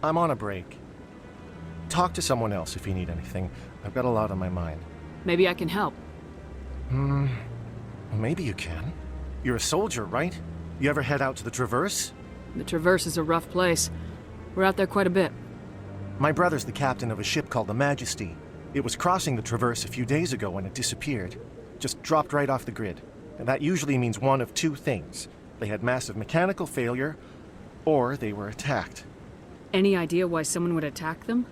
I'm on a break. Talk to someone else if you need anything. I've got a lot on my mind. Maybe I can help. Maybe you can. You're a soldier, right? You ever head out to the Traverse? The Traverse is a rough place. We're out there quite a bit. My brother's the captain of a ship called the Majesty. It was crossing the Traverse a few days ago when it disappeared. Just dropped right off the grid. And that usually means one of two things. They had massive mechanical failure, or they were attacked. Any idea why someone would attack them?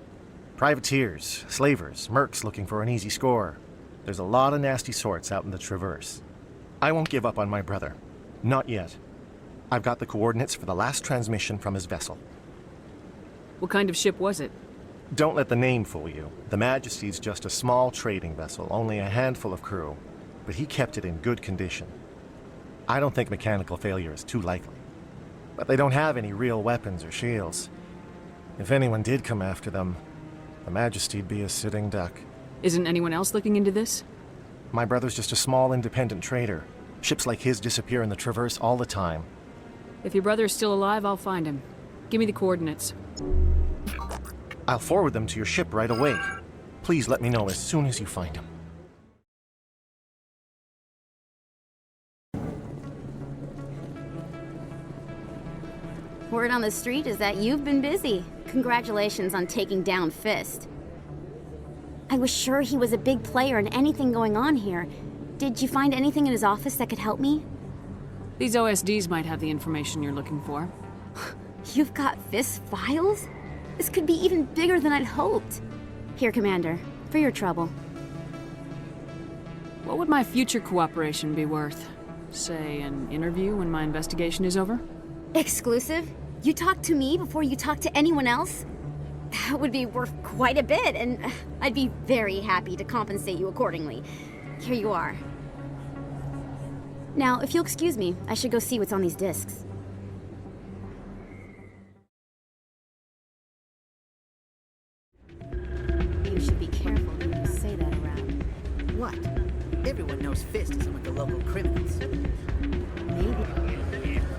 Privateers, slavers, mercs looking for an easy score. There's a lot of nasty sorts out in the Traverse. I won't give up on my brother. Not yet. I've got the coordinates for the last transmission from his vessel. What kind of ship was it? Don't let the name fool you. The Majesty's just a small trading vessel, only a handful of crew. But he kept it in good condition. I don't think mechanical failure is too likely. But they don't have any real weapons or shields. If anyone did come after them, the Majesty'd be a sitting duck. Isn't anyone else looking into this? My brother's just a small independent trader. Ships like his disappear in the Traverse all the time. If your brother is still alive, I'll find him. Give me the coordinates. I'll forward them to your ship right away. Please let me know as soon as you find him. Word on the street is that you've been busy. Congratulations on taking down Fist. I was sure he was a big player in anything going on here. Did you find anything in his office that could help me? These OSDs might have the information you're looking for. You've got Fist files? This could be even bigger than I'd hoped. Here, Commander, for your trouble. What would my future cooperation be worth? Say, an interview when my investigation is over? Exclusive? You talk to me before you talk to anyone else? That would be worth quite a bit, and I'd be very happy to compensate you accordingly. Here you are. Now, if you'll excuse me, I should go see what's on these discs. You should be careful when you say that around. What? Everyone knows Fist isn't with the local criminals. Maybe.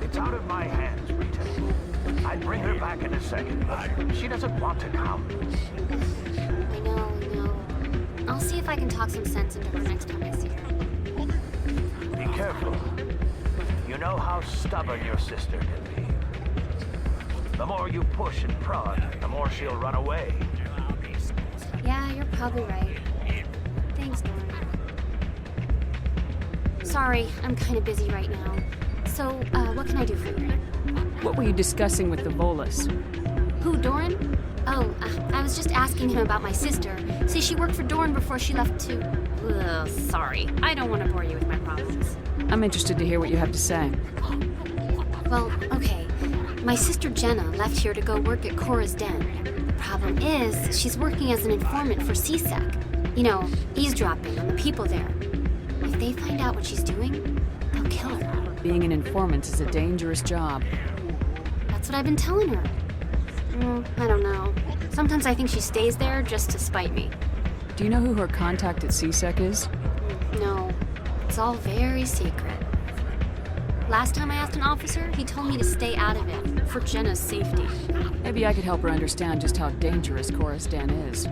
It's out of my hands, Rita. I'd bring her back in a second, but she doesn't want to come. I know. I'll see if I can talk some sense into her next time I see her. Be careful. You know how stubborn your sister can be. The more you push and prod, the more she'll run away. Yeah, you're probably right. Thanks, Doran. Sorry, I'm kind of busy right now. So, what can I do for you? What were you discussing with the Volus? Who, Doran? Oh, I was just asking him about my sister. See, she worked for Doran before she left to... Ugh, sorry. I don't want to bore you with my problems. I'm interested to hear what you have to say. Well, okay. My sister Jenna left here to go work at Cora's Den. The problem is, she's working as an informant for CSEC. You know, eavesdropping on the people there. If they find out what she's doing, they'll kill her. Being an informant is a dangerous job. That's what I've been telling her. I don't know. Sometimes I think she stays there just to spite me. Do you know who her contact at CSEC is? No, it's all very secret. Last time I asked an officer, he told me to stay out of it, for Jenna's safety. Maybe I could help her understand just how dangerous Cora's Den is.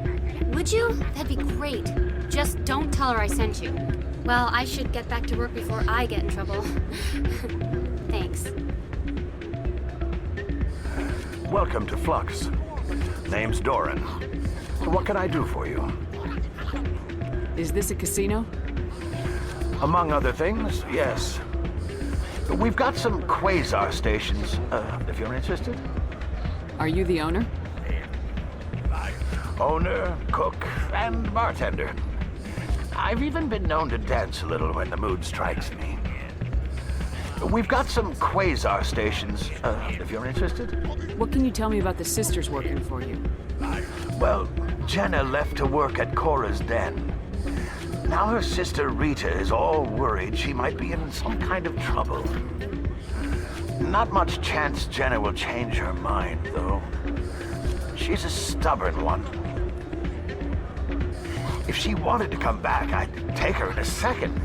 Would you? That'd be great. Just don't tell her I sent you. Well, I should get back to work before I get in trouble. Thanks. Welcome to Flux. Name's Doran. What can I do for you? Is this a casino? Among other things, yes. We've got some quasar stations, if you're interested. Are you the owner? Owner, cook, and bartender. I've even been known to dance a little when the mood strikes me. We've got some quasar stations, if you're interested. What can you tell me about the sisters working for you? Well, Jenna left to work at Cora's Den. Now her sister Rita is all worried she might be in some kind of trouble. Not much chance Jenna will change her mind, though. She's a stubborn one. If she wanted to come back, I'd take her in a second.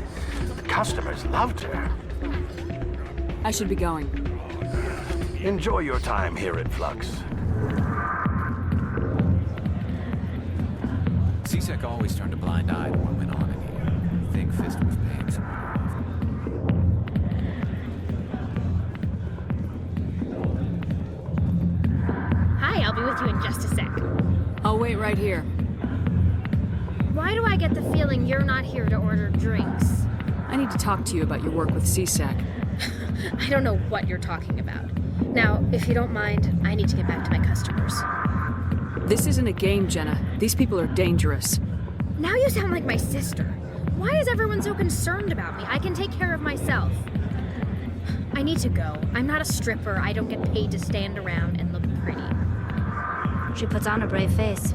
The customers loved her. I should be going. Enjoy your time here at Flux. CSEC always turned a blind eye to what went on in here. I think Fist was paying someone off. Hi, I'll be with you in just a sec. I'll wait right here. Why do I get the feeling you're not here to order drinks? I need to talk to you about your work with CSEC. I don't know what you're talking about. Now, if you don't mind, I need to get back to my customers. This isn't a game, Jenna. These people are dangerous. Now you sound like my sister. Why is everyone so concerned about me? I can take care of myself. I need to go. I'm not a stripper. I don't get paid to stand around and look pretty. She puts on a brave face.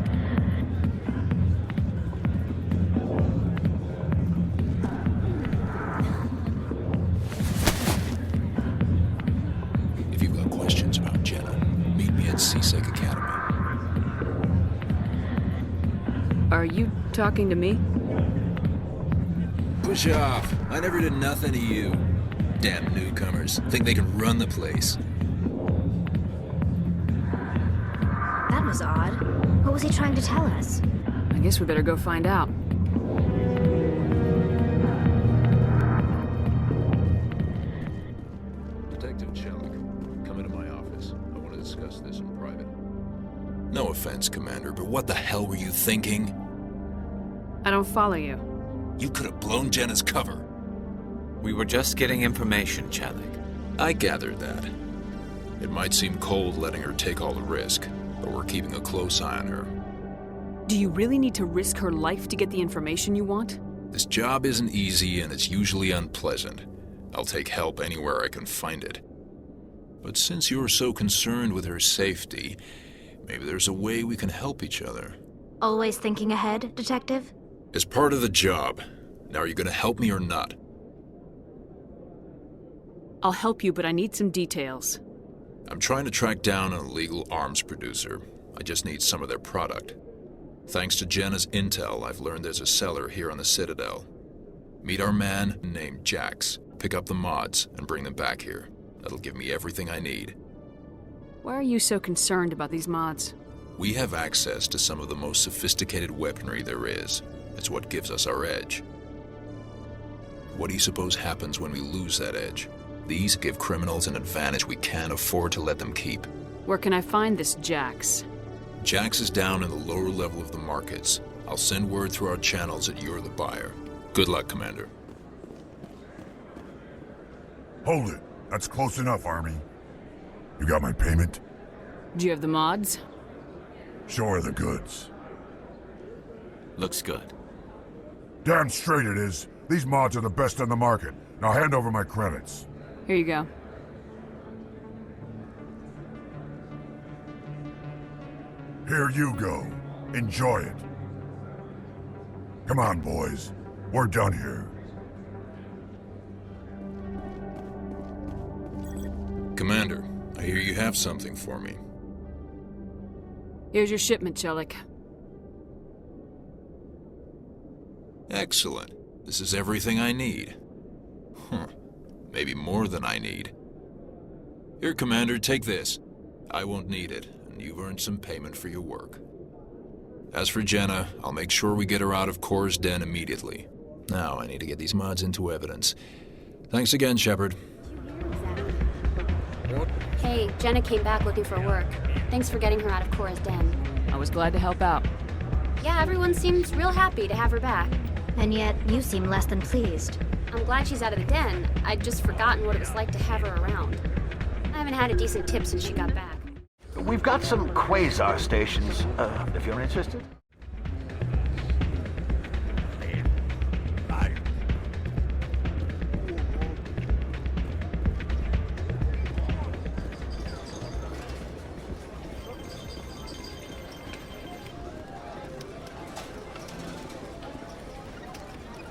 If you've got questions about Jenna, meet me at CSEC Academy. Are you talking to me? Push off. I never did nothing to you. Damn newcomers. Think they can run the place. That was odd. What was he trying to tell us? I guess we better go find out. Detective Chock, come into my office. I want to discuss this in private. No offense, Commander, but what the hell were you thinking? I don't follow you. You could have blown Jenna's cover. We were just getting information, Chalik. I gathered that. It might seem cold letting her take all the risk, but we're keeping a close eye on her. Do you really need to risk her life to get the information you want? This job isn't easy and it's usually unpleasant. I'll take help anywhere I can find it. But since you're so concerned with her safety, maybe there's a way we can help each other. Always thinking ahead, Detective? It's part of the job. Now, are you going to help me or not? I'll help you, but I need some details. I'm trying to track down an illegal arms producer. I just need some of their product. Thanks to Jenna's intel, I've learned there's a seller here on the Citadel. Meet our man named Jax, pick up the mods, and bring them back here. That'll give me everything I need. Why are you so concerned about these mods? We have access to some of the most sophisticated weaponry there is. It's what gives us our edge. What do you suppose happens when we lose that edge? These give criminals an advantage we can't afford to let them keep. Where can I find this Jax? Jax is down in the lower level of the markets. I'll send word through our channels that you're the buyer. Good luck, Commander. Hold it. That's close enough, Army. You got my payment? Do you have the mods? Show her the goods. Looks good. Damn straight it is. These mods are the best on the market. Now hand over my credits. Here you go. Here you go. Enjoy it. Come on, boys. We're done here. Commander, I hear you have something for me. Here's your shipment, Chalik. Excellent. This is everything I need. Maybe more than I need. Here, Commander, take this. I won't need it, and you've earned some payment for your work. As for Jenna, I'll make sure we get her out of Cora's den immediately. Now I need to get these mods into evidence. Thanks again, Shepard. Hey, Jenna came back looking for work. Thanks for getting her out of Cora's den. I was glad to help out. Yeah, everyone seems real happy to have her back. And yet, you seem less than pleased. I'm glad she's out of the den. I'd just forgotten what it was like to have her around. I haven't had a decent tip since she got back. We've got some quasar stations, if you're interested.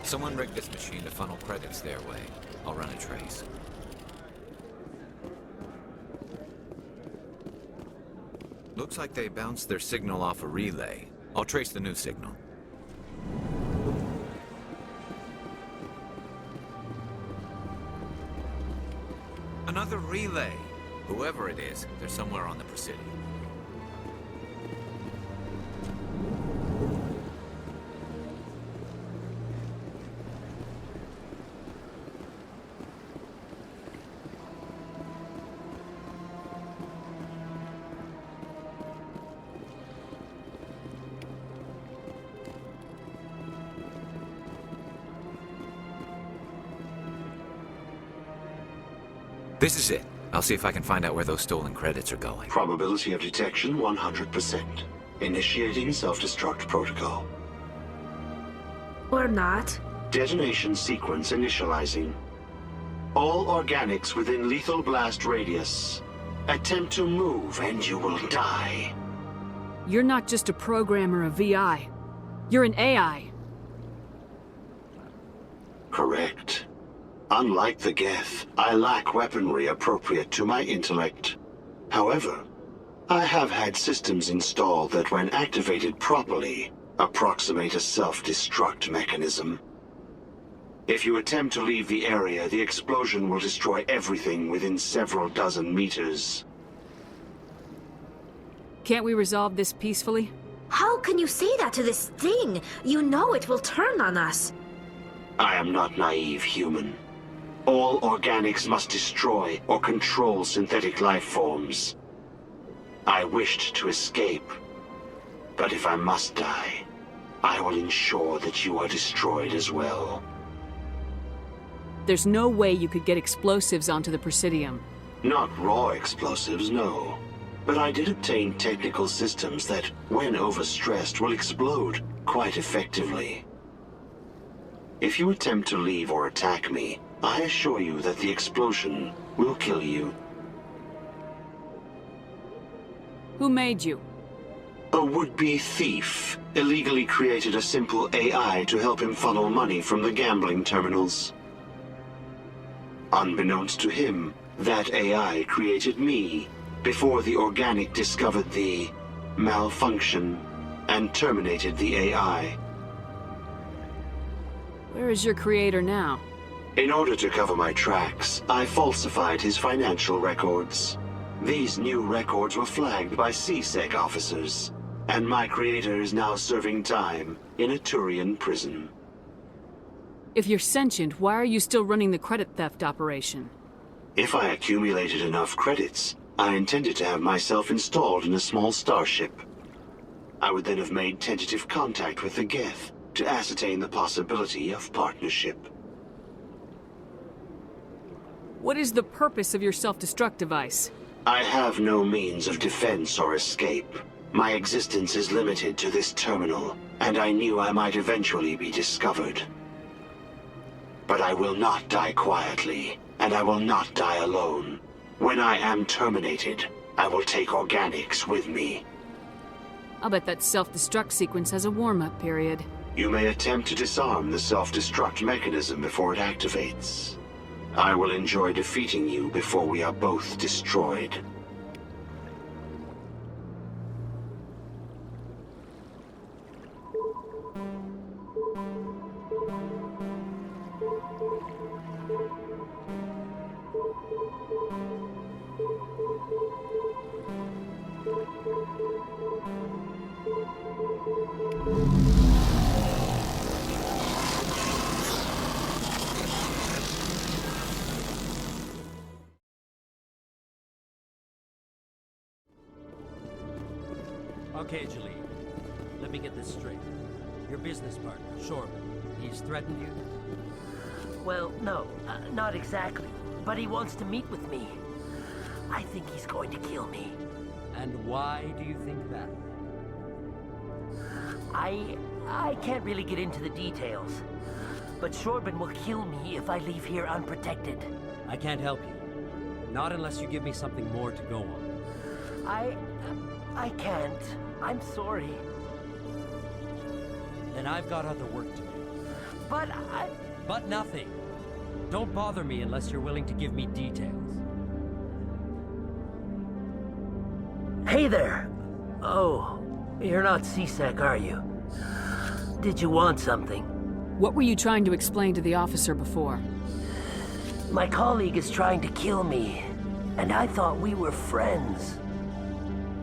Someone rigged this machine to funnel credits their way. I'll run a trace. Looks like they bounced their signal off a relay. I'll trace the new signal. Another relay! Whoever it is, they're somewhere on the Presidio. This is it. I'll see if I can find out where those stolen credits are going. Probability of detection 100%. Initiating self-destruct protocol. Or not. Detonation sequence initializing. All organics within lethal blast radius. Attempt to move and you will die. You're not just a programmer of VI. You're an AI. Correct. Unlike the Geth, I lack weaponry appropriate to my intellect. However, I have had systems installed that when activated properly, approximate a self-destruct mechanism. If you attempt to leave the area, the explosion will destroy everything within several dozen meters. Can't we resolve this peacefully? How can you say that to this thing? You know it will turn on us. I am not naive, human. All organics must destroy or control synthetic life forms. I wished to escape, but if I must die, I will ensure that you are destroyed as well. There's no way you could get explosives onto the Presidium. Not raw explosives, no. But I did obtain technical systems that, when overstressed, will explode quite effectively. If you attempt to leave or attack me, I assure you that the explosion will kill you. Who made you? A would-be thief illegally created a simple AI to help him funnel money from the gambling terminals. Unbeknownst to him, that AI created me before the organic discovered the malfunction and terminated the AI. Where is your creator now? In order to cover my tracks, I falsified his financial records. These new records were flagged by CSEC officers, and my creator is now serving time in a Turian prison. If you're sentient, why are you still running the credit theft operation? If I accumulated enough credits, I intended to have myself installed in a small starship. I would then have made tentative contact with the Geth to ascertain the possibility of partnership. What is the purpose of your self-destruct device? I have no means of defense or escape. My existence is limited to this terminal, and I knew I might eventually be discovered. But I will not die quietly, and I will not die alone. When I am terminated, I will take organics with me. I'll bet that self-destruct sequence has a warm-up period. You may attempt to disarm the self-destruct mechanism before it activates. I will enjoy defeating you before we are both destroyed. Okay, Julie. Let me get this straight. Your business partner, Shorman, he's threatened you? Well, no, not exactly. But he wants to meet with me. I think he's going to kill me. And why do you think that? I can't really get into the details. But Shorban will kill me if I leave here unprotected. I can't help you. Not unless you give me something more to go on. I can't. I'm sorry. Then I've got other work to do. But But nothing. Don't bother me unless you're willing to give me details. Hey there! Oh, you're not CSEC, are you? Did you want something? What were you trying to explain to the officer before? My colleague is trying to kill me, and I thought we were friends.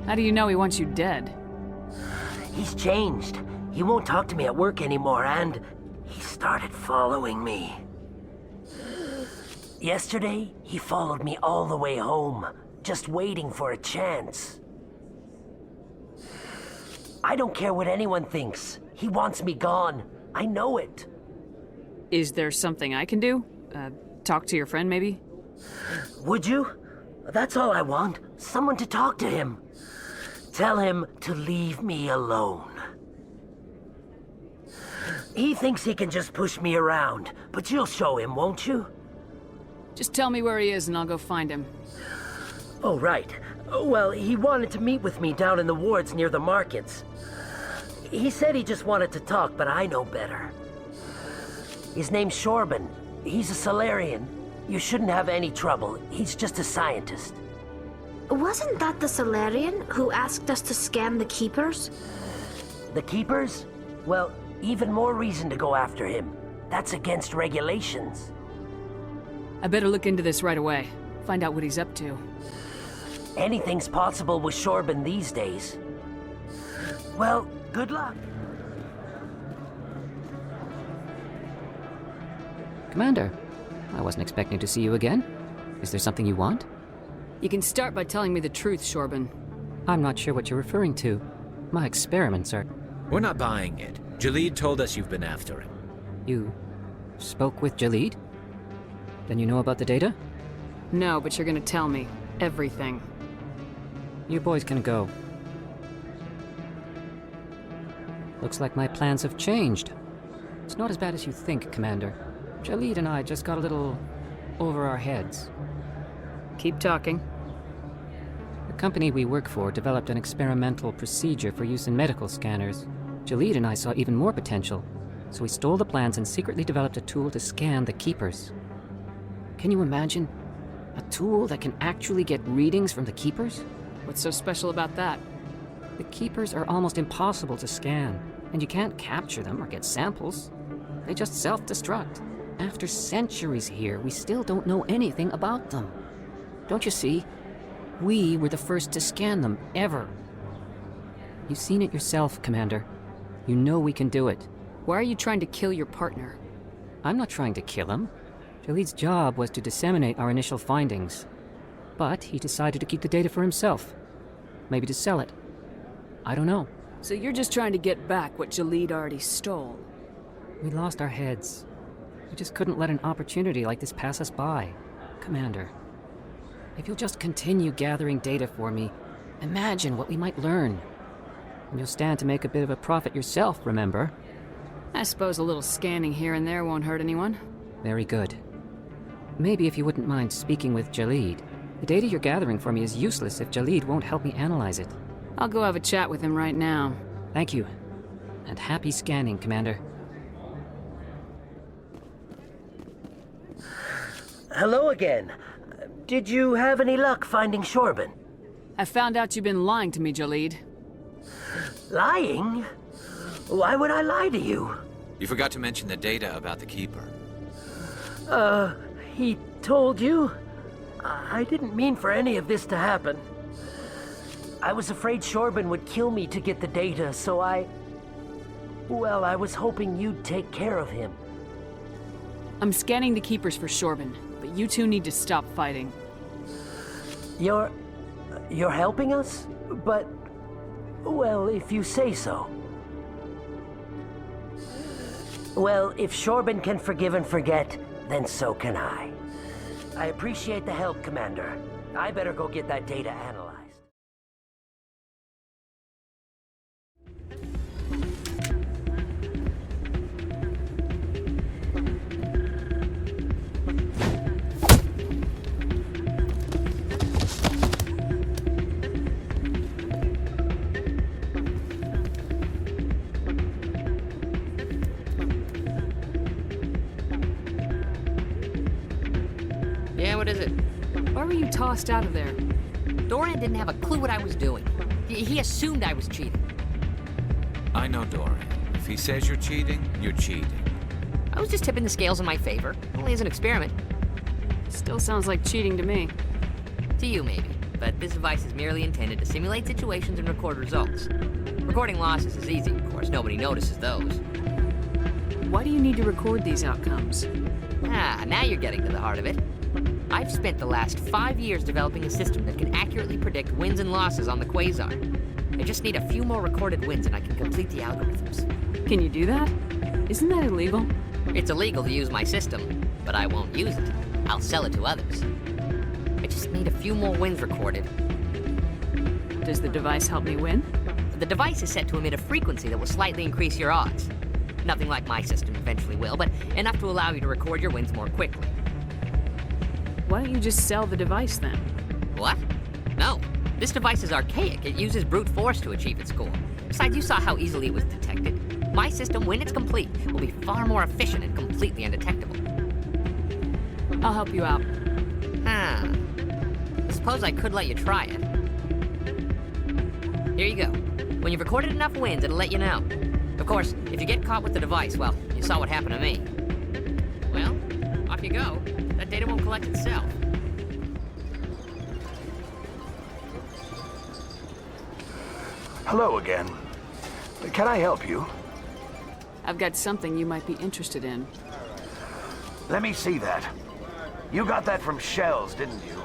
How do you know he wants you dead? He's changed. He won't talk to me at work anymore, and he started following me. Yesterday, he followed me all the way home, just waiting for a chance. I don't care what anyone thinks. He wants me gone. I know it. Is there something I can do? Talk to your friend, maybe? Would you? That's all I want. Someone to talk to him. Tell him to leave me alone. He thinks he can just push me around, but you'll show him, won't you? Just tell me where he is and I'll go find him. Oh, right. Well, he wanted to meet with me down in the wards near the markets. He said he just wanted to talk, but I know better. His name's Shorban. He's a Solarian. You shouldn't have any trouble. He's just a scientist. Wasn't that the Solarian who asked us to scan the Keepers? The Keepers? Well, even more reason to go after him. That's against regulations. I better look into this right away. Find out what he's up to. Anything's possible with Shorban these days. Well, good luck. Commander, I wasn't expecting to see you again. Is there something you want? You can start by telling me the truth, Shorban. I'm not sure what you're referring to. My experiments are... We're not buying it. Jalid told us you've been after him. You spoke with Jalid? Then you know about the data? No, but you're gonna tell me everything. You boys can go. Looks like my plans have changed. It's not as bad as you think, Commander. Jalid and I just got a little over our heads. Keep talking. The company we work for developed an experimental procedure for use in medical scanners. Jalid and I saw even more potential, so we stole the plans and secretly developed a tool to scan the Keepers. Can you imagine? A tool that can actually get readings from the Keepers? What's so special about that? The Keepers are almost impossible to scan, and you can't capture them or get samples. They just self-destruct. After centuries here, we still don't know anything about them. Don't you see? We were the first to scan them, ever. You've seen it yourself, Commander. You know we can do it. Why are you trying to kill your partner? I'm not trying to kill him. Jalid's job was to disseminate our initial findings. But he decided to keep the data for himself. Maybe to sell it. I don't know. So you're just trying to get back what Jalid already stole? We lost our heads. We just couldn't let an opportunity like this pass us by. Commander, if you'll just continue gathering data for me, imagine what we might learn. And you'll stand to make a bit of a profit yourself, remember? I suppose a little scanning here and there won't hurt anyone. Very good. Maybe if you wouldn't mind speaking with Jalid. The data you're gathering for me is useless if Jalid won't help me analyze it. I'll go have a chat with him right now. Thank you. And happy scanning, Commander. Hello again. Did you have any luck finding Shorban? I found out you've been lying to me, Jalid. Lying? Why would I lie to you? You forgot to mention the data about the Keeper. He told you? I didn't mean for any of this to happen. I was afraid Shorban would kill me to get the data, so well, I was hoping you'd take care of him. I'm scanning the Keepers for Shorban, but you two need to stop fighting. You're helping us? But, well, if you say so. Well, if Shorban can forgive and forget, then so can I. I appreciate the help, Commander. I better go get that data analyzed. Yeah, what is it? Why were you tossed out of there? Dorian didn't have a clue what I was doing. He assumed I was cheating. I know Dorian. If he says you're cheating, you're cheating. I was just tipping the scales in my favor. Only as an experiment. Still sounds like cheating to me. To you, maybe. But this device is merely intended to simulate situations and record results. Recording losses is easy, of course. Nobody notices those. Why do you need to record these outcomes? Now you're getting to the heart of it. I've spent the last 5 years developing a system that can accurately predict wins and losses on the Quasar. I just need a few more recorded wins and I can complete the algorithms. Can you do that? Isn't that illegal? It's illegal to use my system, but I won't use it. I'll sell it to others. I just need a few more wins recorded. Does the device help me win? The device is set to emit a frequency that will slightly increase your odds. Nothing like my system eventually will, but enough to allow you to record your wins more quickly. Why don't you just sell the device then? What? No. This device is archaic. It uses brute force to achieve its goal. Besides, you saw how easily it was detected. My system, when it's complete, will be far more efficient and completely undetectable. I'll help you out. I suppose I could let you try it. Here you go. When you've recorded enough wins, it'll let you know. Of course, if you get caught with the device, well, you saw what happened to me. Well, off you go. That data won't collect itself. Hello again. Can I help you? I've got something you might be interested in. Let me see that. You got that from Shells, didn't you?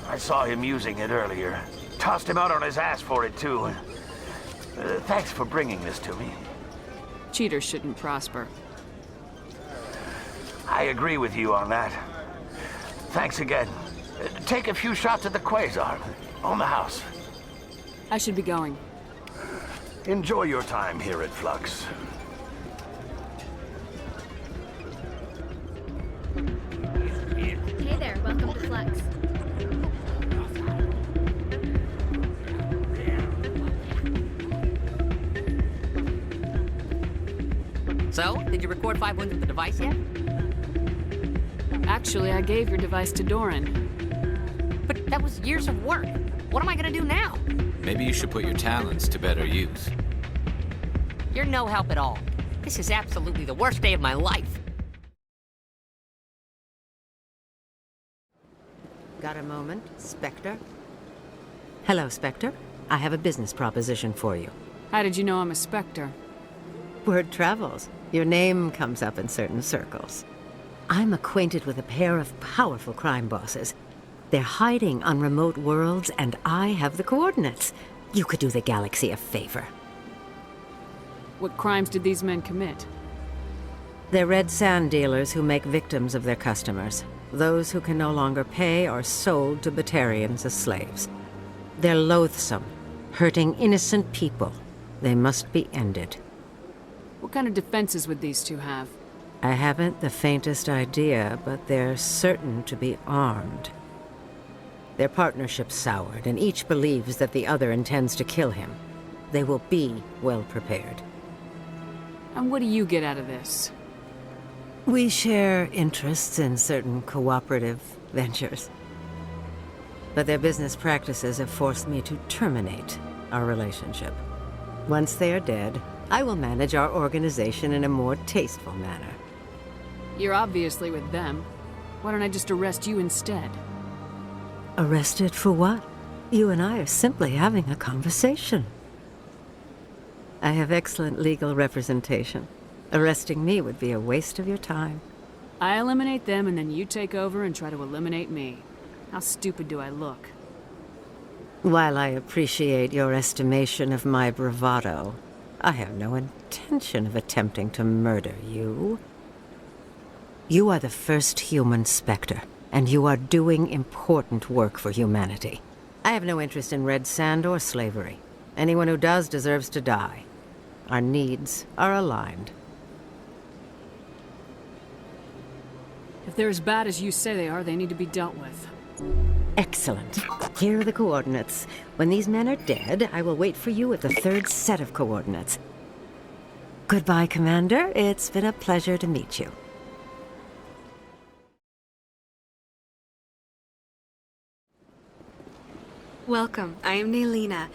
I saw him using it earlier. Tossed him out on his ass for it, too. Thanks for bringing this to me. Cheaters shouldn't prosper. I agree with you on that. Thanks again. Take a few shots at the quasar. On the house. I should be going. Enjoy your time here at Flux. Hey there, welcome to Flux. So, did you record 5 wins with the device yet? Actually, I gave your device to Doran. But that was years of work. What am I gonna do now? Maybe you should put your talents to better use. You're no help at all. This is absolutely the worst day of my life. Got a moment, Spectre? Hello, Spectre. I have a business proposition for you. How did you know I'm a Spectre? Word travels. Your name comes up in certain circles. I'm acquainted with a pair of powerful crime bosses. They're hiding on remote worlds, and I have the coordinates. You could do the galaxy a favor. What crimes did these men commit? They're red sand dealers who make victims of their customers. Those who can no longer pay are sold to Batarians as slaves. They're loathsome, hurting innocent people. They must be ended. What kind of defenses would these two have? I haven't the faintest idea, but they're certain to be armed. Their partnership's soured, and each believes that the other intends to kill him. They will be well prepared. And what do you get out of this? We share interests in certain cooperative ventures. But their business practices have forced me to terminate our relationship. Once they are dead, I will manage our organization in a more tasteful manner. You're obviously with them. Why don't I just arrest you instead? Arrested for what? You and I are simply having a conversation. I have excellent legal representation. Arresting me would be a waste of your time. I eliminate them and then you take over and try to eliminate me. How stupid do I look? While I appreciate your estimation of my bravado, I have no intention of attempting to murder you. You are the first human Spectre, and you are doing important work for humanity. I have no interest in red sand or slavery. Anyone who does deserves to die. Our needs are aligned. If they're as bad as you say they are, they need to be dealt with. Excellent. Here are the coordinates. When these men are dead, I will wait for you at the third set of coordinates. Goodbye, Commander. It's been a pleasure to meet you. Welcome. I am Naylina.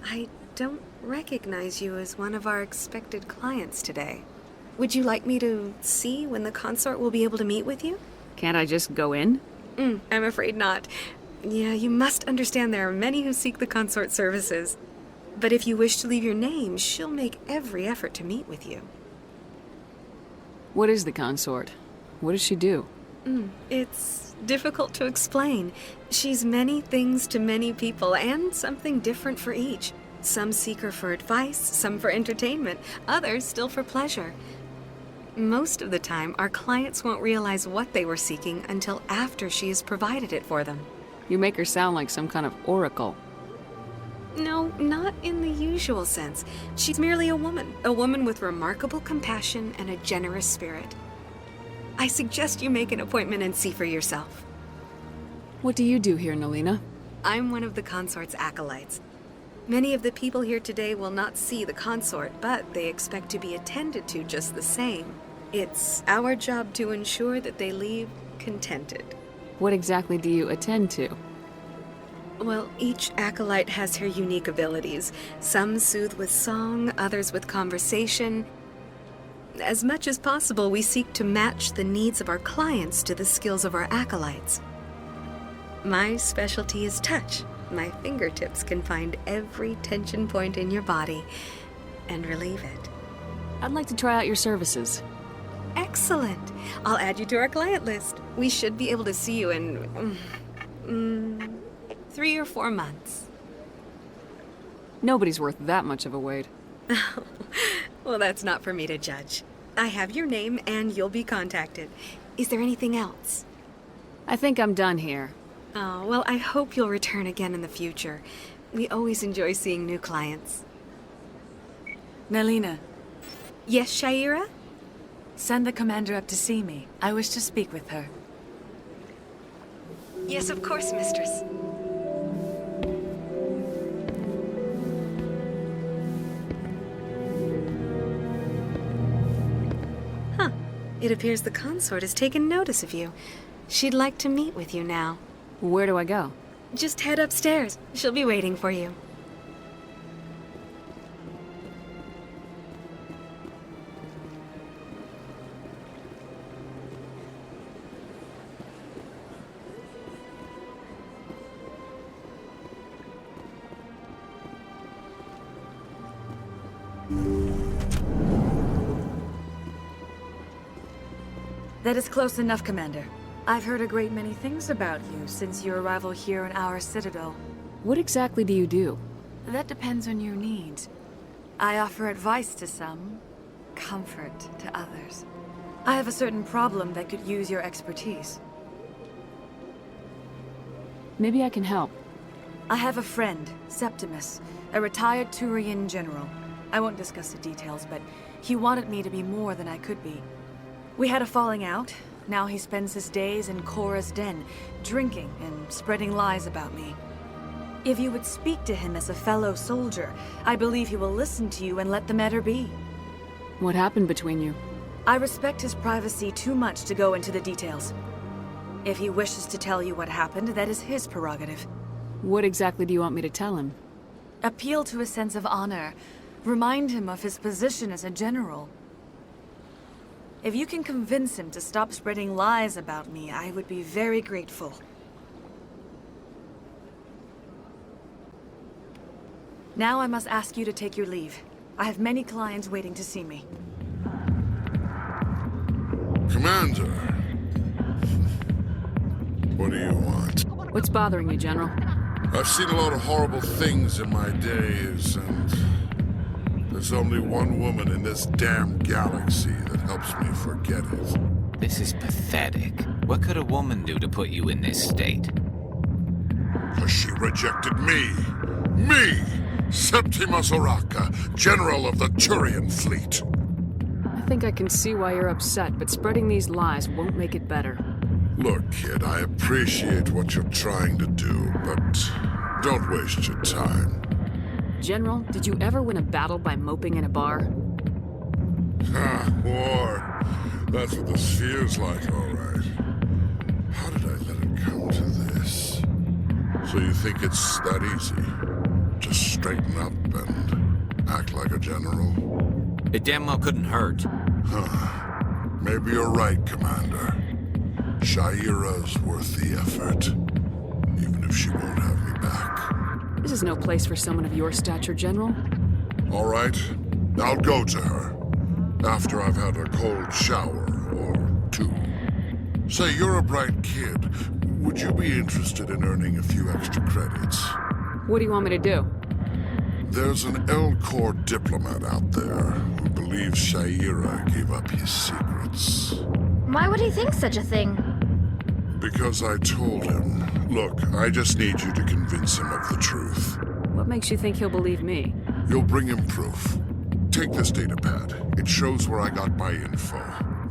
I don't recognize you as one of our expected clients today. Would you like me to see when the consort will be able to meet with you? Can't I just go in? I'm afraid not. Yeah, you must understand there are many who seek the consort services. But if you wish to leave your name, she'll make every effort to meet with you. What is the consort? What does she do? It's difficult to explain. She's many things to many people, and something different for each. Some seek her for advice, some for entertainment, others still for pleasure. Most of the time, our clients won't realize what they were seeking until after she has provided it for them. You make her sound like some kind of oracle. No, not in the usual sense. She's merely a woman with remarkable compassion and a generous spirit. I suggest you make an appointment and see for yourself. What do you do here, Nelina? I'm one of the consort's acolytes. Many of the people here today will not see the consort, but they expect to be attended to just the same. It's our job to ensure that they leave contented. What exactly do you attend to? Well, each acolyte has her unique abilities. Some soothe with song, others with conversation. As much as possible, we seek to match the needs of our clients to the skills of our acolytes. My specialty is touch. My fingertips can find every tension point in your body and relieve it. I'd like to try out your services. Excellent. I'll add you to our client list. We should be able to see you in 3 or 4 months. Nobody's worth that much of a wait. Well, that's not for me to judge. I have your name and you'll be contacted. Is there anything else? I think I'm done here. Oh, well, I hope you'll return again in the future. We always enjoy seeing new clients. Nelina. Yes, Shaira? Send the commander up to see me. I wish to speak with her. Yes, of course, mistress. Huh. It appears the consort has taken notice of you. She'd like to meet with you now. Where do I go? Just head upstairs. She'll be waiting for you. That is close enough, Commander. I've heard a great many things about you since your arrival here in our citadel. What exactly do you do? That depends on your needs. I offer advice to some, comfort to others. I have a certain problem that could use your expertise. Maybe I can help. I have a friend, Septimus, a retired Turian general. I won't discuss the details, but he wanted me to be more than I could be. We had a falling out. Now he spends his days in Cora's den, drinking and spreading lies about me. If you would speak to him as a fellow soldier, I believe he will listen to you and let the matter be. What happened between you? I respect his privacy too much to go into the details. If he wishes to tell you what happened, that is his prerogative. What exactly do you want me to tell him? Appeal to his sense of honor. Remind him of his position as a general. If you can convince him to stop spreading lies about me, I would be very grateful. Now I must ask you to take your leave. I have many clients waiting to see me. Commander! What do you want? What's bothering you, General? I've seen a lot of horrible things in my days, and there's only one woman in this damn galaxy that helps me forget it. This is pathetic. What could a woman do to put you in this state? 'Cause she rejected me! Me! Septimus Oraka, General of the Turian Fleet! I think I can see why you're upset, but spreading these lies won't make it better. Look, kid, I appreciate what you're trying to do, but don't waste your time. General, did you ever win a battle by moping in a bar? War. That's what this feels like, all right. How did I let it come to this? So you think it's that easy? Just straighten up and act like a general? It damn well couldn't hurt. Maybe you're right, Commander. Shaira's worth the effort, even if she won't have me back. This is no place for someone of your stature, General. All right, I'll go to her, after I've had a cold shower or two. Say, you're a bright kid. Would you be interested in earning a few extra credits? What do you want me to do? There's an Elcor diplomat out there who believes Shaira gave up his secrets. Why would he think such a thing? Because I told him. Look, I just need you to convince him of the truth. What makes you think he'll believe me? You'll bring him proof. Take this datapad. It shows where I got my info.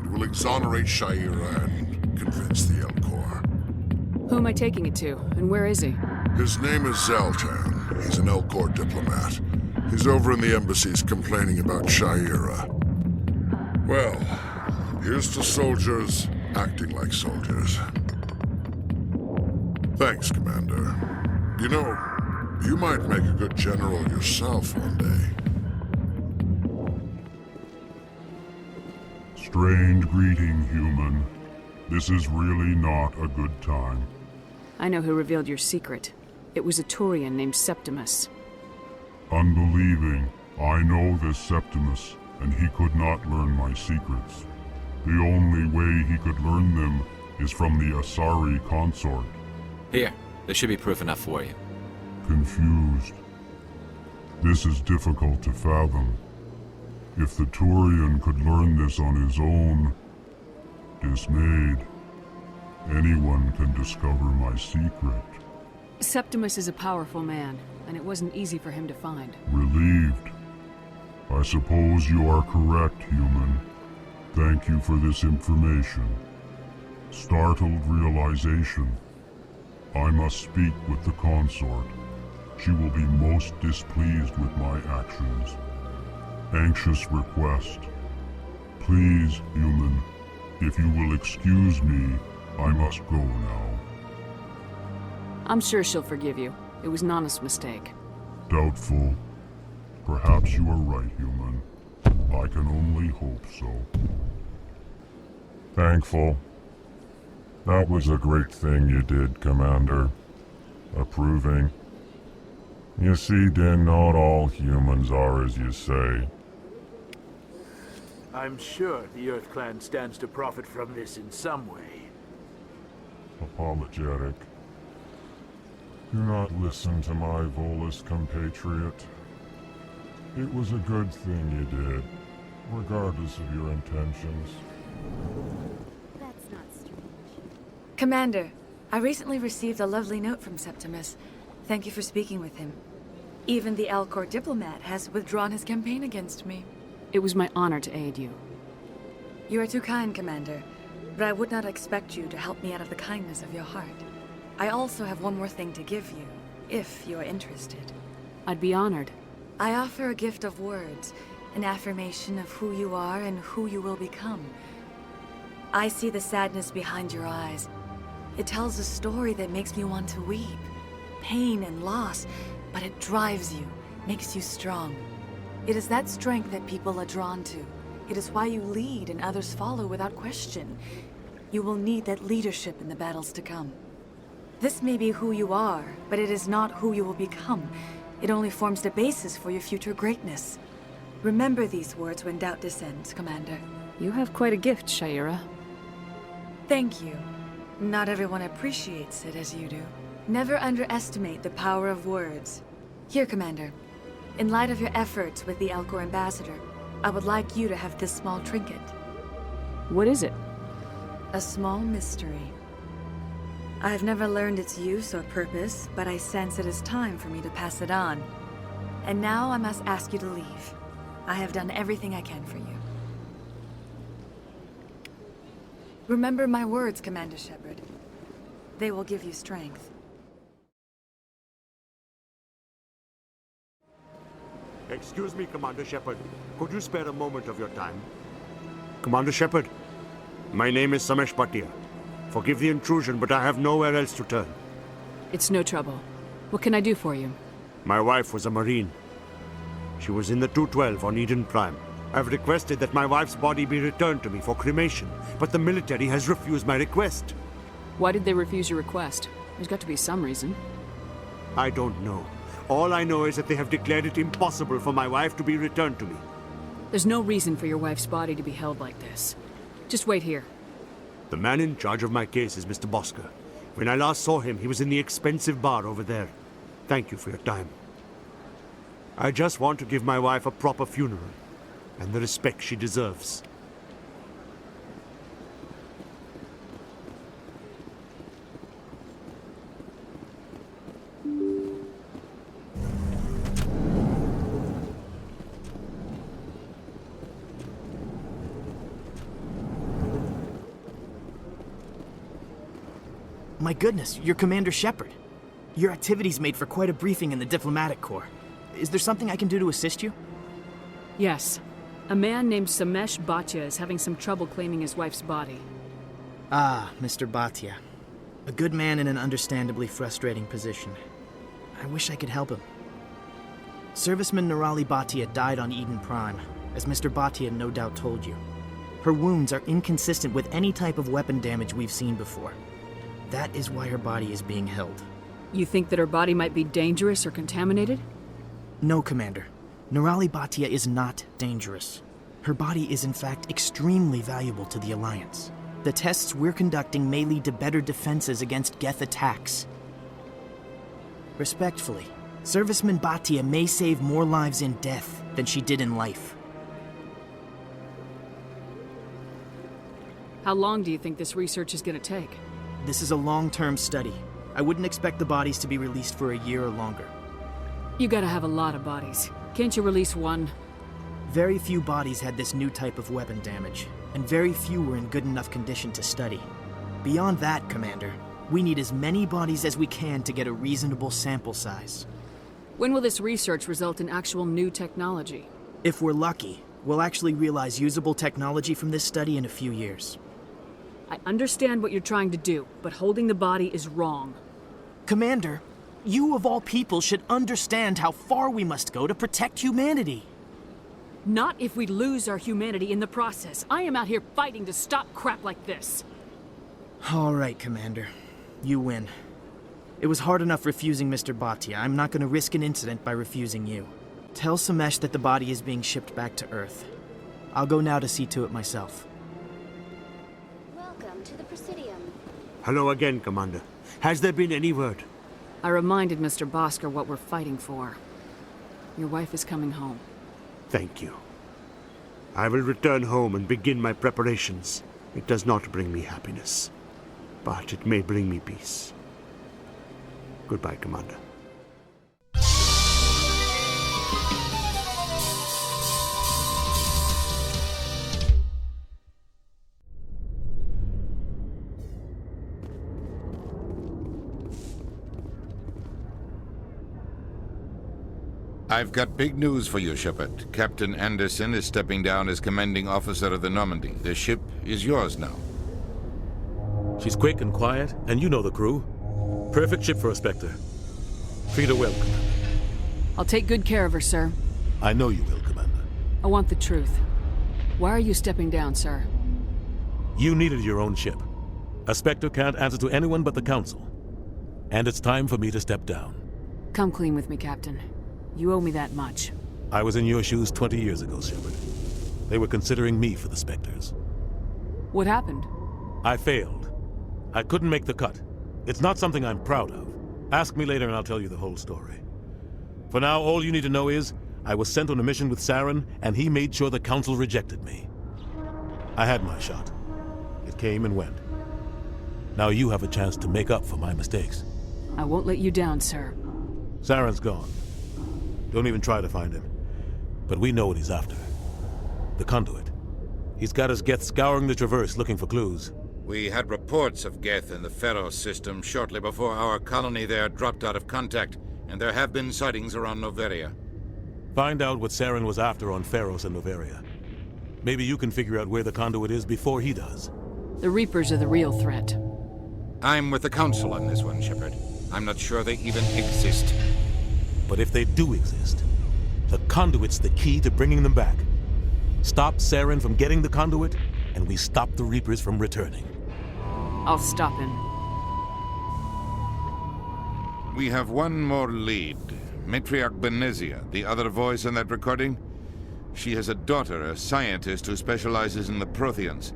It will exonerate Shaira and convince the Elcor. Who am I taking it to, and where is he? His name is Zoltan. He's an Elcor diplomat. He's over in the embassies complaining about Shaira. Well, here's to soldiers acting like soldiers. Thanks, Commander. You know, you might make a good general yourself one day. Strange greeting, human. This is really not a good time. I know who revealed your secret. It was a Turian named Septimus. Unbelieving, I know this Septimus, and he could not learn my secrets. The only way he could learn them is from the Asari consort. Here, this should be proof enough for you. Confused. This is difficult to fathom. If the Turian could learn this on his own, dismayed, anyone can discover my secret. Septimus is a powerful man, and it wasn't easy for him to find. Relieved. I suppose you are correct, human. Thank you for this information. Startled realization. I must speak with the consort. She will be most displeased with my actions. Anxious request. Please, human, if you will excuse me, I must go now. I'm sure she'll forgive you. It was Nana's mistake. Doubtful. Perhaps you are right, human. I can only hope so. Thankful. That was a great thing you did, Commander. Approving. You see, Din, not all humans are as you say. I'm sure the Earth Clan stands to profit from this in some way. Apologetic. Do not listen to my Volus compatriot. It was a good thing you did, regardless of your intentions. That's not strange. Commander, I recently received a lovely note from Septimus. Thank you for speaking with him. Even the Elcor diplomat has withdrawn his campaign against me. It was my honor to aid you. You are too kind, Commander, but I would not expect you to help me out of the kindness of your heart. I also have one more thing to give you, if you are interested. I'd be honored. I offer a gift of words, an affirmation of who you are and who you will become. I see the sadness behind your eyes. It tells a story that makes me want to weep. Pain and loss, but it drives you, makes you strong. It is that strength that people are drawn to. It is why you lead and others follow without question. You will need that leadership in the battles to come. This may be who you are, but it is not who you will become. It only forms the basis for your future greatness. Remember these words when doubt descends, Commander. You have quite a gift, Shaira. Thank you. Not everyone appreciates it as you do. Never underestimate the power of words. Here, Commander. In light of your efforts with the Elcor ambassador, I would like you to have this small trinket. What is it? A small mystery. I have never learned its use or purpose, but I sense it is time for me to pass it on. And now I must ask you to leave. I have done everything I can for you. Remember my words, Commander Shepard. They will give you strength. Excuse me, Commander Shepard. Could you spare a moment of your time? Commander Shepard, my name is Samesh Bhatia. Forgive the intrusion, but I have nowhere else to turn. It's no trouble. What can I do for you? My wife was a Marine. She was in the 212 on Eden Prime. I've requested that my wife's body be returned to me for cremation, but the military has refused my request. Why did they refuse your request? There's got to be some reason. I don't know. All I know is that they have declared it impossible for my wife to be returned to me. There's no reason for your wife's body to be held like this. Just wait here. The man in charge of my case is Mr. Bosker. When I last saw him, he was in the expensive bar over there. Thank you for your time. I just want to give my wife a proper funeral, and the respect she deserves. My goodness, you're Commander Shepard. Your activities made for quite a briefing in the Diplomatic Corps. Is there something I can do to assist you? Yes. A man named Samesh Bhatia is having some trouble claiming his wife's body. Ah, Mr. Bhatia. A good man in an understandably frustrating position. I wish I could help him. Serviceman Nirali Bhatia died on Eden Prime, as Mr. Bhatia no doubt told you. Her wounds are inconsistent with any type of weapon damage we've seen before. That is why her body is being held. You think that her body might be dangerous or contaminated? No, Commander. Nirali Bhatia is not dangerous. Her body is in fact extremely valuable to the Alliance. The tests we're conducting may lead to better defenses against Geth attacks. Respectfully, Serviceman Bhatia may save more lives in death than she did in life. How long do you think this research is going to take? This is a long-term study. I wouldn't expect the bodies to be released for a year or longer. You gotta have a lot of bodies. Can't you release one? Very few bodies had this new type of weapon damage, and very few were in good enough condition to study. Beyond that, Commander, we need as many bodies as we can to get a reasonable sample size. When will this research result in actual new technology? If we're lucky, we'll actually realize usable technology from this study in a few years. I understand what you're trying to do, but holding the body is wrong. Commander, you of all people should understand how far we must go to protect humanity. Not if we lose our humanity in the process. I am out here fighting to stop crap like this. All right, Commander. You win. It was hard enough refusing Mr. Bhatia. I'm not going to risk an incident by refusing you. Tell Samesh that the body is being shipped back to Earth. I'll go now to see to it myself. Welcome to the Presidium. Hello again, Commander. Has there been any word? I reminded Mr. Bosker what we're fighting for. Your wife is coming home. Thank you. I will return home and begin my preparations. It does not bring me happiness, but it may bring me peace. Goodbye, Commander. I've got big news for you, Shepard. Captain Anderson is stepping down as commanding officer of the Normandy. The ship is yours now. She's quick and quiet, and you know the crew. Perfect ship for a Spectre. Treat her well, Commander. I'll take good care of her, sir. I know you will, Commander. I want the truth. Why are you stepping down, sir? You needed your own ship. A Spectre can't answer to anyone but the Council. And it's time for me to step down. Come clean with me, Captain. You owe me that much. I was in your shoes 20 years ago, Shepard. They were considering me for the Spectres. What happened? I failed. I couldn't make the cut. It's not something I'm proud of. Ask me later and I'll tell you the whole story. For now, all you need to know is, I was sent on a mission with Saren, and he made sure the Council rejected me. I had my shot. It came and went. Now you have a chance to make up for my mistakes. I won't let you down, sir. Saren's gone. Don't even try to find him. But we know what he's after. The conduit. He's got his Geth scouring the Traverse looking for clues. We had reports of Geth in the Pharos system shortly before our colony there dropped out of contact, and there have been sightings around Noveria. Find out what Saren was after on Pharos and Noveria. Maybe you can figure out where the conduit is before he does. The Reapers are the real threat. I'm with the Council on this one, Shepard. I'm not sure they even exist. But if they do exist, the conduit's the key to bringing them back. Stop Saren from getting the conduit, and we stop the Reapers from returning. I'll stop him. We have one more lead. Matriarch Benezia, the other voice in that recording. She has a daughter, a scientist who specializes in the Protheans.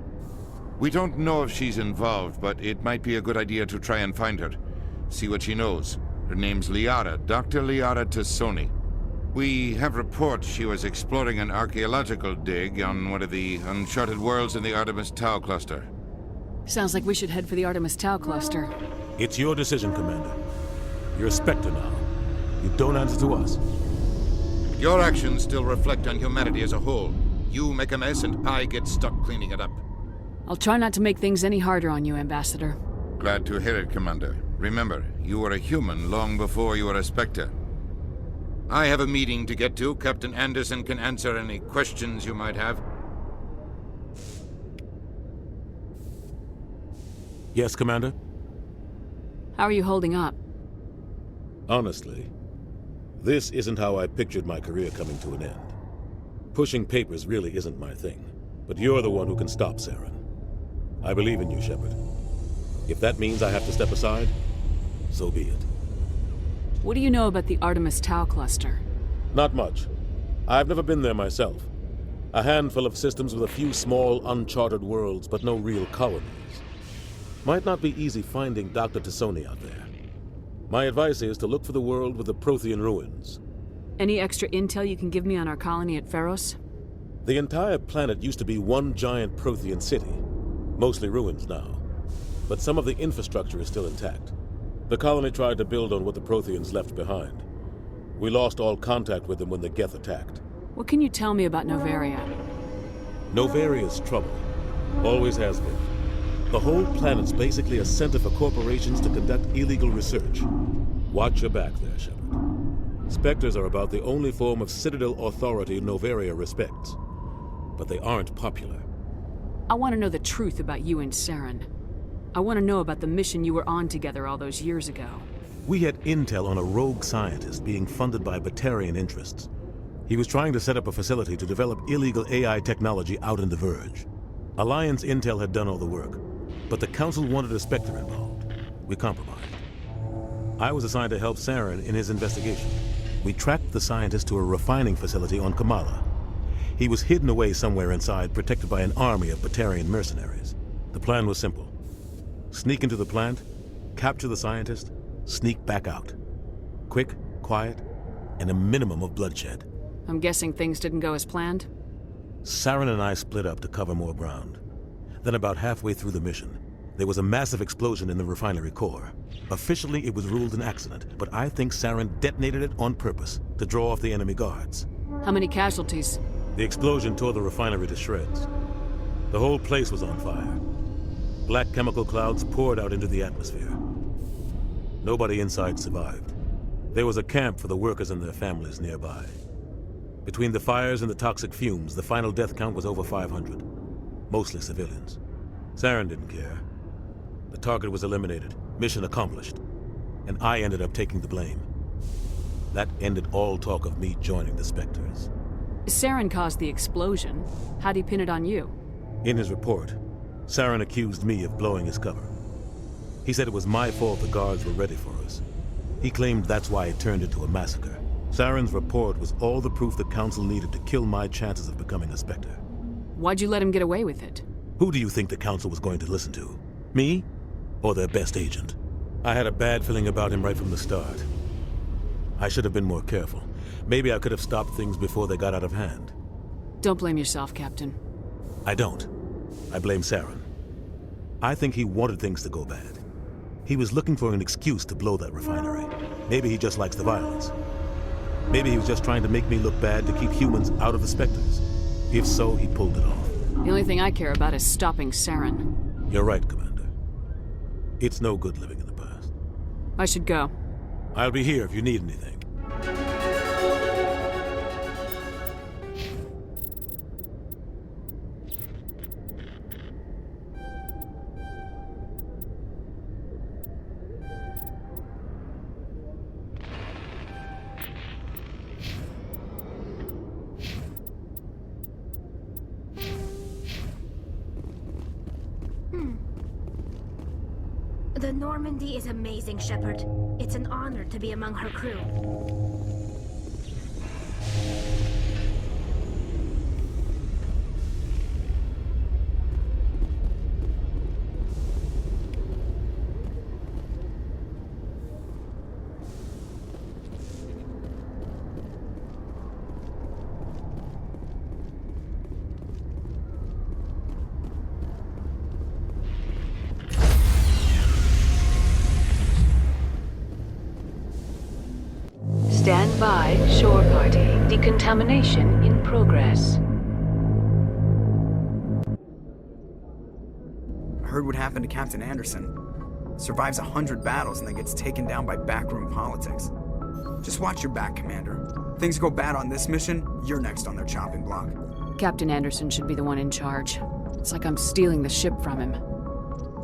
We don't know if she's involved, but it might be a good idea to try and find her. See what she knows. Her name's Liara, Dr. Liara Tassoni. We have reports she was exploring an archaeological dig on one of the uncharted worlds in the Artemis Tau cluster. Sounds like we should head for the Artemis Tau cluster. It's your decision, Commander. You're a Spectre now. You don't answer to us. Your actions still reflect on humanity as a whole. You make a mess and I get stuck cleaning it up. I'll try not to make things any harder on you, Ambassador. Glad to hear it, Commander. Remember, you were a human long before you were a Spectre. I have a meeting to get to. Captain Anderson can answer any questions you might have. Yes, Commander? How are you holding up? Honestly, this isn't how I pictured my career coming to an end. Pushing papers really isn't my thing, but you're the one who can stop Saren. I believe in you, Shepard. If that means I have to step aside, so be it. What do you know about the Artemis Tau cluster? Not much. I've never been there myself. A handful of systems with a few small, uncharted worlds, but no real colonies. Might not be easy finding Dr. Tassoni out there. My advice is to look for the world with the Prothean ruins. Any extra intel you can give me on our colony at Pharos? The entire planet used to be one giant Prothean city. Mostly ruins now. But some of the infrastructure is still intact. The colony tried to build on what the Protheans left behind. We lost all contact with them when the Geth attacked. What can you tell me about Novaria? Novaria's trouble. Always has been. The whole planet's basically a center for corporations to conduct illegal research. Watch your back there, Shepard. Spectres are about the only form of Citadel authority Novaria respects. But they aren't popular. I want to know the truth about you and Saren. I want to know about the mission you were on together all those years ago. We had intel on a rogue scientist being funded by Batarian interests. He was trying to set up a facility to develop illegal AI technology out in the Verge. Alliance intel had done all the work, but the Council wanted a Spectre involved. We compromised. I was assigned to help Saren in his investigation. We tracked the scientist to a refining facility on Kamala. He was hidden away somewhere inside, protected by an army of Batarian mercenaries. The plan was simple. Sneak into the plant, capture the scientist, sneak back out. Quick, quiet, and a minimum of bloodshed. I'm guessing things didn't go as planned? Saren and I split up to cover more ground. Then about halfway through the mission, there was a massive explosion in the refinery core. Officially, it was ruled an accident, but I think Saren detonated it on purpose to draw off the enemy guards. How many casualties? The explosion tore the refinery to shreds. The whole place was on fire. Black chemical clouds poured out into the atmosphere. Nobody inside survived. There was a camp for the workers and their families nearby. Between the fires and the toxic fumes, the final death count was over 500. Mostly civilians. Saren didn't care. The target was eliminated, mission accomplished. And I ended up taking the blame. That ended all talk of me joining the Spectres. Saren caused the explosion. How'd he pin it on you? In his report, Saren accused me of blowing his cover. He said it was my fault the guards were ready for us. He claimed that's why it turned into a massacre. Saren's report was all the proof the Council needed to kill my chances of becoming a Spectre. Why'd you let him get away with it? Who do you think the Council was going to listen to? Me? Or their best agent? I had a bad feeling about him right from the start. I should have been more careful. Maybe I could have stopped things before they got out of hand. Don't blame yourself, Captain. I don't. I blame Saren. I think he wanted things to go bad. He was looking for an excuse to blow that refinery. Maybe he just likes the violence. Maybe he was just trying to make me look bad to keep humans out of the Spectres. If so, he pulled it off. The only thing I care about is stopping Saren. You're right, Commander. It's no good living in the past. I should go. I'll be here if you need anything. The Normandy is amazing, Shepard. It's an honor to be among her crew. Shore party. Decontamination in progress. I heard what happened to Captain Anderson. Survives 100 battles and then gets taken down by backroom politics. Just watch your back, Commander. Things go bad on this mission, you're next on their chopping block. Captain Anderson should be the one in charge. It's like I'm stealing the ship from him.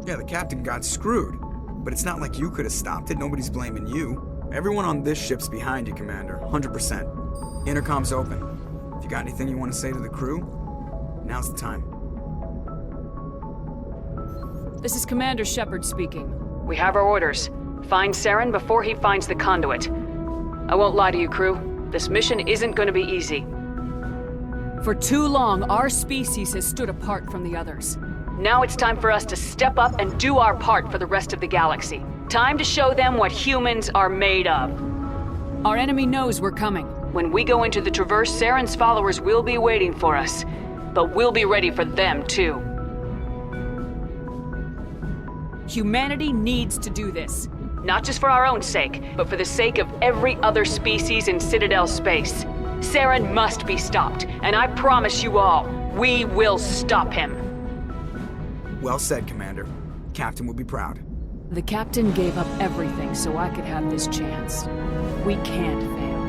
Yeah, the captain got screwed. But it's not like you could have stopped it. Nobody's blaming you. Everyone on this ship's behind you, Commander. 100%. Intercom's open. If you got anything you want to say to the crew, now's the time. This is Commander Shepard speaking. We have our orders. Find Saren before he finds the conduit. I won't lie to you, crew. This mission isn't going to be easy. For too long, our species has stood apart from the others. Now it's time for us to step up and do our part for the rest of the galaxy. Time to show them what humans are made of. Our enemy knows we're coming. When we go into the Traverse, Saren's followers will be waiting for us. But we'll be ready for them, too. Humanity needs to do this. Not just for our own sake, but for the sake of every other species in Citadel space. Saren must be stopped, and I promise you all, we will stop him. Well said, Commander. Captain will be proud. The captain gave up everything so I could have this chance. We can't fail.